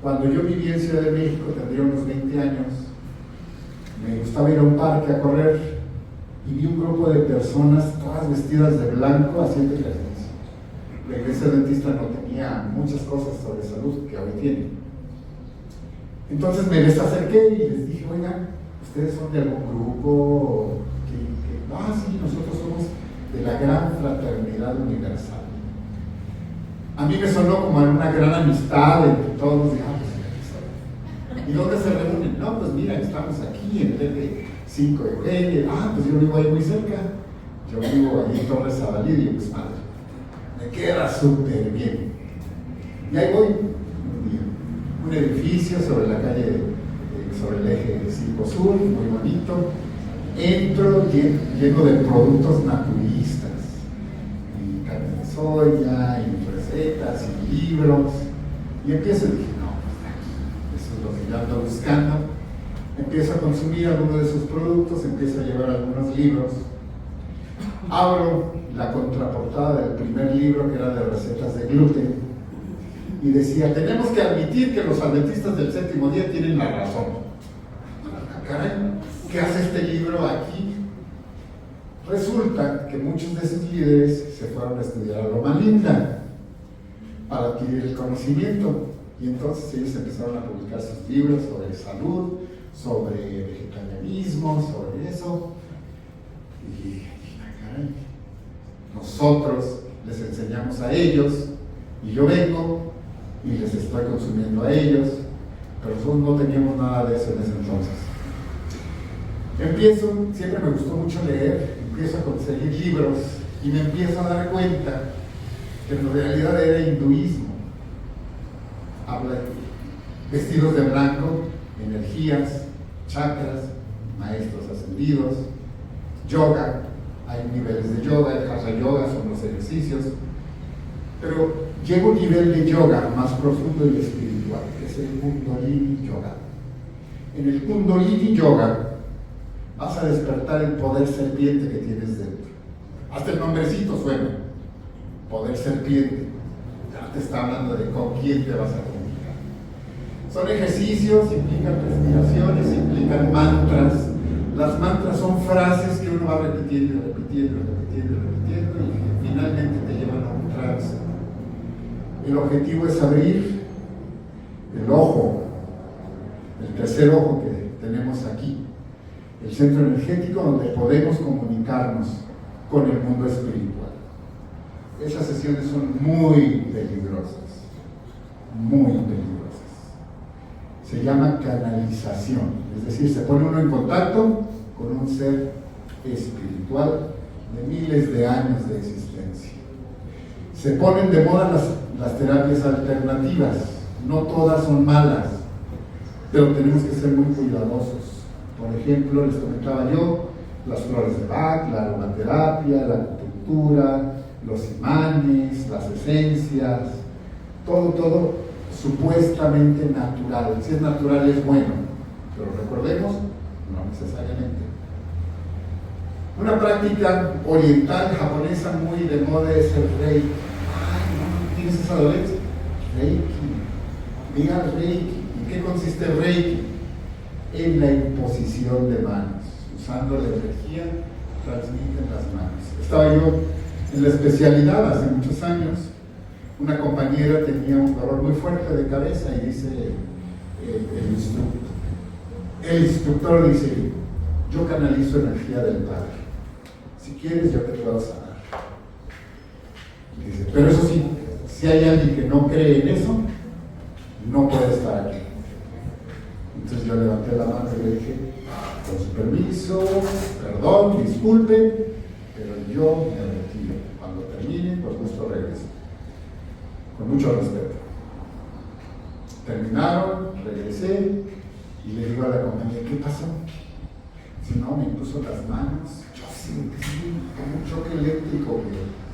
Cuando yo vivía en Ciudad de México, tendría unos 20 años, me gustaba ir a un parque a correr y vi un grupo de personas todas vestidas de blanco haciendo ejercicio. La iglesia adventista no tenía muchas cosas sobre salud que hoy tiene. Entonces me les acerqué y les dije, oigan, ¿ustedes son de algún grupo? Sí, nosotros somos de la gran fraternidad universal. A mí me sonó como una gran amistad entre todos. ¿Y dónde se reúnen? No, pues mira, estamos aquí en el 5 de Eugenia. Pues yo vivo ahí muy cerca. Yo vivo allí en Torres Zabalí, pues madre, me queda súper bien. Y ahí voy, un edificio sobre la calle, sobre el eje 5 Sur, muy bonito. Entro lleno de productos naturistas, y carne de soya, y recetas, y libros. Y empiezo y dije, no, eso es lo que yo ando buscando. Empiezo a consumir algunos de sus productos, empiezo a llevar algunos libros. Abro la contraportada del primer libro, que era de recetas de gluten, y decía, tenemos que admitir que los adventistas del séptimo día tienen la razón. Caray, ¿qué hace este libro aquí? Resulta que muchos de esos líderes se fueron a estudiar a Loma Linda para adquirir el conocimiento. Y entonces ellos empezaron a publicar sus libros sobre salud, sobre vegetarianismo, sobre eso. Y dije, caray, nosotros les enseñamos a ellos, y yo vengo y les estoy consumiendo a ellos, pero nosotros no teníamos nada de eso en ese entonces. Siempre me gustó mucho leer, empiezo a conseguir libros y me empiezo a dar cuenta que en realidad era hinduismo. Habla de vestidos de blanco, energías, chakras, maestros ascendidos, yoga, hay niveles de yoga, el hatha yoga son los ejercicios, pero llega un nivel de yoga más profundo y espiritual, que es el Kundalini Yoga. En el Kundalini Yoga vas a despertar el poder serpiente que tienes dentro. Hasta el nombrecito suena, poder serpiente. Ya te está hablando de con quién te vas a comunicar. Son ejercicios, implican respiraciones, implican mantras. Las mantras son frases que uno va repitiendo y que finalmente te llevan a un trance. El objetivo es abrir el ojo, el tercer ojo que tenemos aquí, el centro energético donde podemos comunicarnos con el mundo espiritual. Esas sesiones son muy peligrosas, muy peligrosas. Se llama canalización, es decir, se pone uno en contacto con un ser espiritual de miles de años de existencia. Se ponen de moda las terapias alternativas, no todas son malas, pero tenemos que ser muy cuidadosos. Por ejemplo, les comentaba yo, las flores de Bach, la aromaterapia, la acupuntura, los imanes, las esencias, todo supuestamente natural. Si es natural es bueno, pero recordemos, no necesariamente. Una práctica oriental, japonesa, muy de moda es el Reiki. Ay, ¿no tienes esa dolencia? Reiki. Diga Reiki. ¿En qué consiste el Reiki? En la imposición de manos. Usando la energía, transmiten las manos. Estaba yo en la especialidad hace muchos años. Una compañera tenía un dolor muy fuerte de cabeza y dice el instructor dice, yo canalizo energía del Padre. Si quieres, yo te puedo sanar. Dice, pero eso sí, si hay alguien que no cree en eso, no puede estar aquí. Entonces yo levanté la mano y le dije, con su permiso, perdón, disculpe, pero yo me retiro. Cuando termine, por gusto regreso. Con mucho respeto. Terminaron, regresé y le digo a la compañera, ¿qué pasó? Si no, me puso las manos. Yo sentí como un choque eléctrico.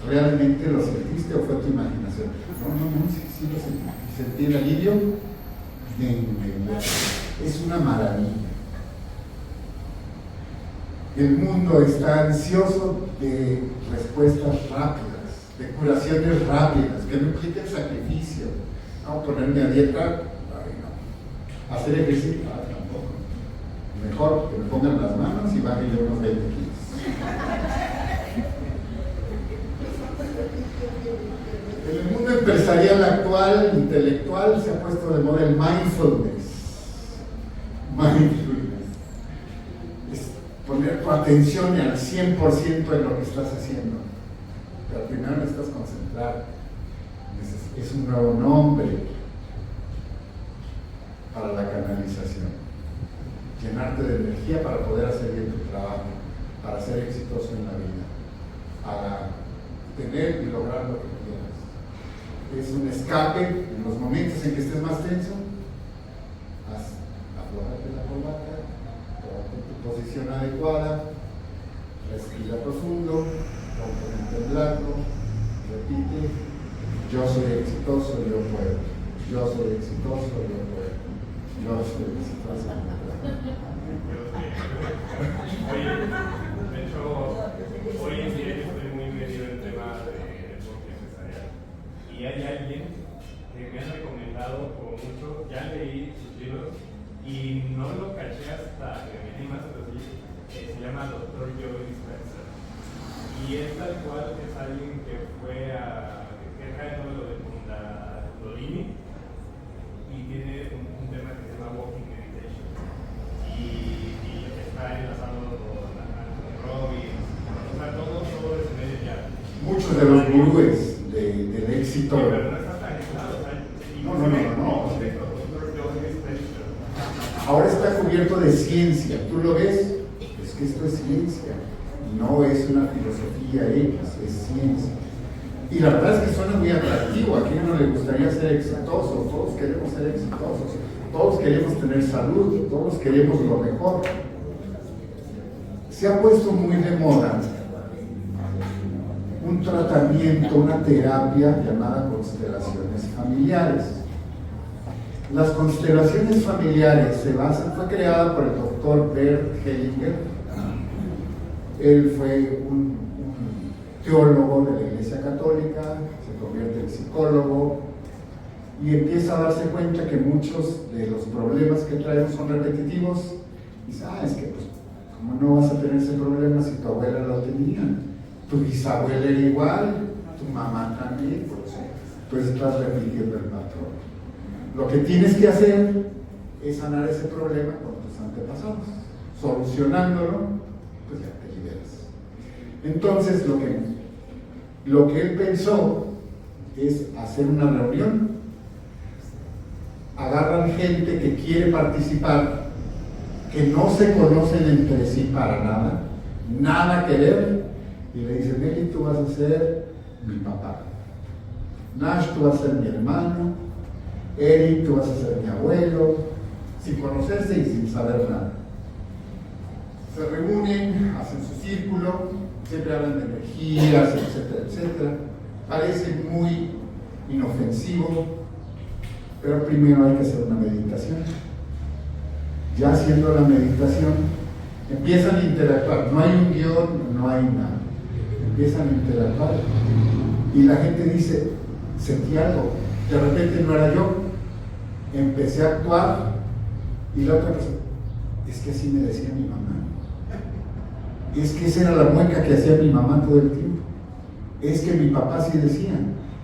¿Realmente lo sentiste o fue tu imaginación? No, sí lo sentí. Sentí el alivio de inmediato. Es una maravilla. El mundo está ansioso de respuestas rápidas, de curaciones rápidas, que no impliquen sacrificio. No, ponerme a dieta, ay, no. Hacer ejercicio, ay, tampoco. Mejor que me pongan las manos y baje yo unos 20 kilos. En el mundo empresarial actual, intelectual, se ha puesto de moda el mindfulness. Es poner tu atención al 100% en lo que estás haciendo. Pero primero necesitas concentrar. Es un nuevo nombre para la canalización. Llenarte de energía para poder hacer bien tu trabajo, para ser exitoso en la vida, para tener y lograr lo que quieras. Es un escape en los momentos en que estés más tenso. Aflojate la corbata, ponte en tu posición adecuada, respira profundo, ponte en temblando, repite, yo soy exitoso, yo puedo. Yo soy exitoso, yo puedo. Yo soy exitoso, yo puedo. De hecho, hoy en día yo estoy muy metido en el tema de deporte empresarial. Y hay alguien que me ha recomendado como mucho, ya leí sus libros y no lo caché hasta que me metí más así, se llama Dr. Joe Dispenza. Y es tal cual, es alguien que fue a, que trae todo lo de Kundalini muchos de los gurúes del éxito. Sí, pero no está tan aislado, No. Ahora está cubierto de ciencia. ¿Tú lo ves? Es que esto es ciencia. No es una filosofía X, es ciencia. Y la verdad es que suena muy atractivo. ¿A quién no le gustaría ser exitoso? Todos queremos ser exitosos. Todos queremos tener salud. Todos queremos lo mejor. Se ha puesto muy de moda un tratamiento, una terapia llamada constelaciones familiares. Las constelaciones familiares fue creada por el doctor Bert Hellinger. Él fue un teólogo de la Iglesia Católica, se convierte en psicólogo y empieza a darse cuenta que muchos de los problemas que traemos son repetitivos. Y dice, es que pues, ¿cómo no vas a tener ese problema si tu abuela lo tenía? Tu bisabuela era igual, tu mamá también, pues tú estás repitiendo el patrón. Lo que tienes que hacer es sanar ese problema con tus antepasados. Solucionándolo, pues ya te liberas. Entonces, lo que él pensó es hacer una reunión. Agarran gente que quiere participar, que no se conocen entre sí para nada que ver, y le dicen, Nelly, tú vas a ser mi papá. Nash, tú vas a ser mi hermano. Eric, tú vas a ser mi abuelo. Sin conocerse y sin saber nada. Se reúnen, hacen su círculo, siempre hablan de energías, etcétera, etcétera. Parece muy inofensivo, pero primero hay que hacer una meditación. Ya haciendo la meditación, empiezan a interactuar. No hay un guión, no hay nada. Empiezan a interactuar y la gente dice, sentí algo, de repente no era yo, empecé a actuar y la otra persona, es que así me decía mi mamá, es que esa era la mueca que hacía mi mamá todo el tiempo, es que mi papá sí decía,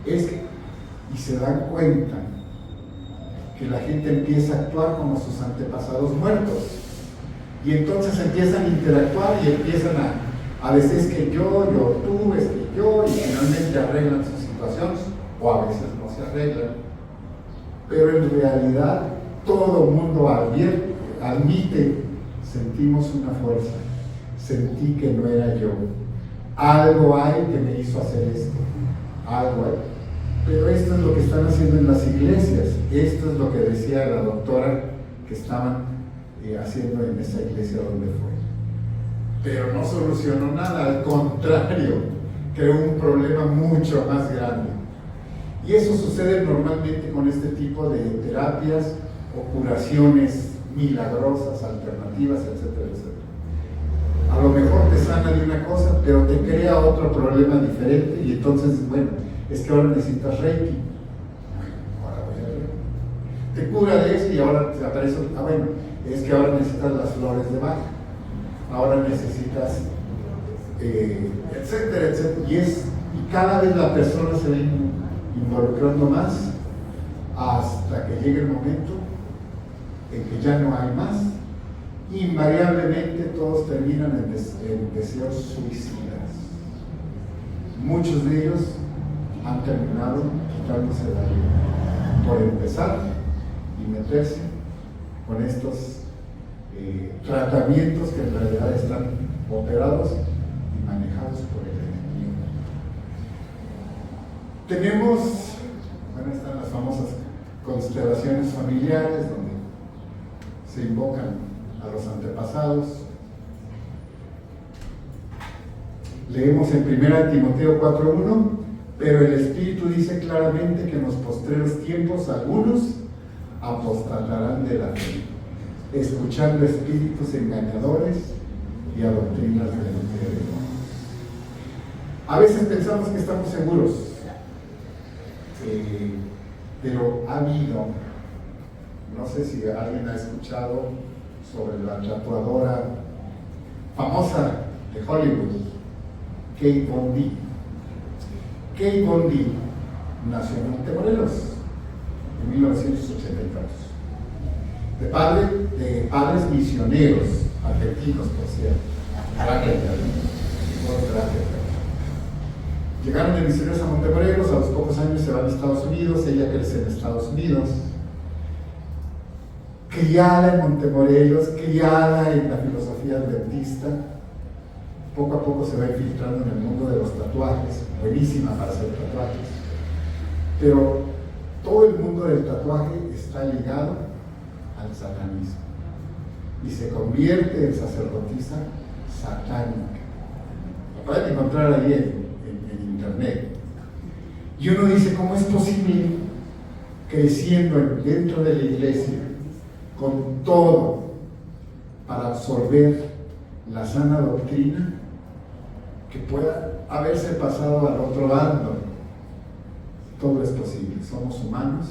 y se dan cuenta que la gente empieza a actuar como sus antepasados muertos y entonces empiezan a interactuar y empiezan a veces que yo, tú, es que yo, y finalmente arreglan su situación, o a veces no se arreglan. Pero en realidad todo el mundo admite, sentimos una fuerza, sentí que no era yo. Algo hay que me hizo hacer esto, algo hay. Pero esto es lo que están haciendo en las iglesias, esto es lo que decía la doctora que estaban haciendo en esa iglesia donde fue. Pero no solucionó nada, al contrario, creó un problema mucho más grande. Y eso sucede normalmente con este tipo de terapias o curaciones milagrosas, alternativas, etcétera, etcétera. A lo mejor te sana de una cosa, pero te crea otro problema diferente y entonces, bueno, es que ahora necesitas Reiki. Ahora voy a Reiki. Te cura de eso y ahora te aparece, bueno, es que ahora necesitas las flores de Bach. Ahora necesitas, etcétera, etcétera. Y cada vez la persona se va involucrando más hasta que llegue el momento en que ya no hay más. Invariablemente todos terminan en deseos suicidas. Muchos de ellos han terminado quitándose la vida por empezar y meterse con estos tratamientos que en realidad están operados y manejados por el enemigo. Tenemos, están las famosas constelaciones familiares donde se invocan a los antepasados. Leemos en 1 Timoteo 4:1, pero el Espíritu dice claramente que en los postreros tiempos algunos apostatarán de la fe, escuchando espíritus engañadores y a doctrinas de demonios. A veces pensamos que estamos seguros, pero ha habido, no sé si alguien ha escuchado sobre la tatuadora famosa de Hollywood, Kate Von D. Kate Von D nació en Montemorelos en 1982. De padres misioneros argentinos, por cierto. Llegaron de misioneros a Montemorelos, a los pocos años se van a Estados Unidos, ella crece en Estados Unidos, criada en Montemorelos, criada en la filosofía adventista, poco a poco se va infiltrando en el mundo de los tatuajes, buenísima para hacer tatuajes, pero todo el mundo del tatuaje está ligado al satanismo y se convierte en sacerdotisa satánica. Lo pueden encontrar ahí en internet. Y uno dice, ¿cómo es posible, creciendo dentro de la iglesia, con todo para absorber la sana doctrina, que pueda haberse pasado al otro bando? Todo es posible, somos humanos,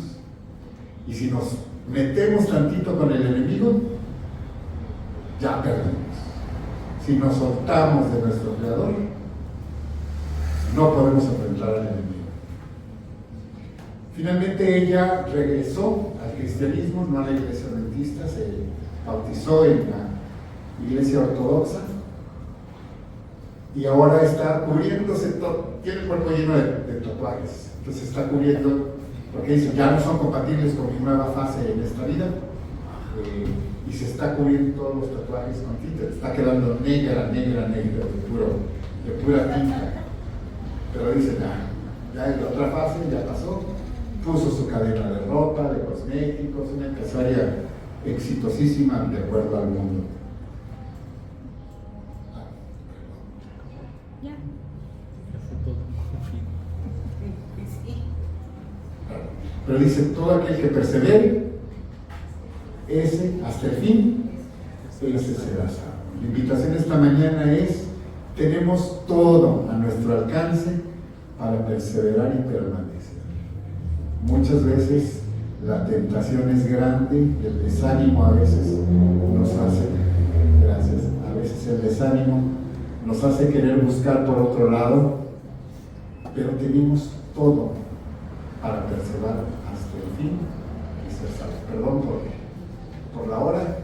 y si nos metemos tantito con el enemigo, ya perdimos. Si nos soltamos de nuestro Creador, no podemos enfrentar al enemigo. Finalmente ella regresó al cristianismo, no a la iglesia adventista, se bautizó en la iglesia ortodoxa y ahora está cubriéndose todo, tiene el cuerpo lleno de tatuajes, entonces está cubriendo, porque dice, ya no son compatibles con mi nueva fase en esta vida, y se está cubriendo todos los tatuajes con tinta, está quedando negra, de pura tinta, pero dice, ya en la otra fase ya pasó, puso su cadena de ropa, de cosméticos, una empresaria exitosísima de acuerdo al mundo. Pero dice, todo aquel que persevere, ese hasta el fin, ese será salvo. La invitación esta mañana es, tenemos todo a nuestro alcance para perseverar y permanecer. Muchas veces la tentación es grande, el desánimo a veces nos hace, a veces el desánimo nos hace querer buscar por otro lado, pero tenemos todo para perseverar hasta el fin y ser salvos. Perdón por la hora,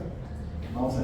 vamos a